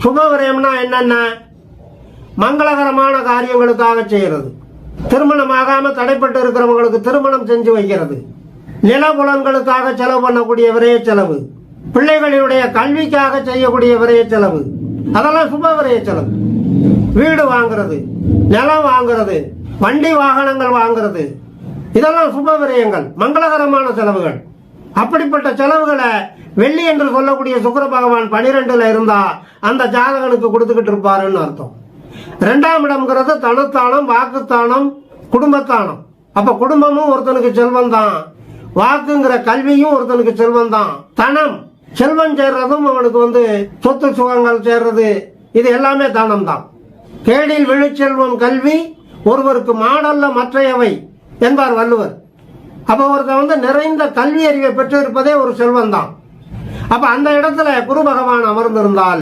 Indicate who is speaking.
Speaker 1: சுப விரயம்னா என்னென்ன? மங்களகரமான காரியங்களுக்காக செய்யறது, திருமணம் ஆகாம தடைப்பட்டு இருக்கிறவங்களுக்கு திருமணம் செஞ்சு வைக்கிறது, நிலபுலன்களுக்காக செலவு பண்ணக்கூடிய விரைய செலவு, பிள்ளைகளினுடைய கல்விக்காக செய்யக்கூடிய விரைய செலவு, அதெல்லாம் சுப விரைய செலவு. வீடு வாங்குறது, நிலம் வாங்குறது, வண்டி வாகனங்கள் வாங்குறது, இதெல்லாம் சுப விரயங்கள், மங்களகரமான செலவுகள். அப்படிப்பட்ட செலவுகளை வெள்ளி என்று சொல்லக்கூடிய சுக்கிர பகவான் 12ல இருந்தா அந்த ஜாதகனுக்கு கொடுத்துக்கிட்டு இருப்பாருன்னு அர்த்தம். 2ஆம் இடம்ங்கிறது தனத்தானம், வாக்குத்தானம், குடும்பத்தானம். அப்ப குடும்பமும் ஒருத்தனுக்கு செல்வம் தான், வாக்குங்கிற கல்வியும் ஒருத்தனுக்கு செல்வம் தான். தனம், செல்வம் சேர்றதும் அவனுக்கு சொத்து சுகங்கள் சேர்றது, இது எல்லாமே தானம் தான். கேடில் விழுச்செல்வம் கல்வி ஒருவருக்கு மாடல்ல மற்றையவை என்பார் வள்ளுவர். அப்ப ஒருத்தன் நிறைந்த கல்வி அறிவை பெற்று இருப்பதே ஒரு செல்வம் தான். அப்ப அந்த இடத்துல குரு பகவான் அமர்ந்திருந்தால்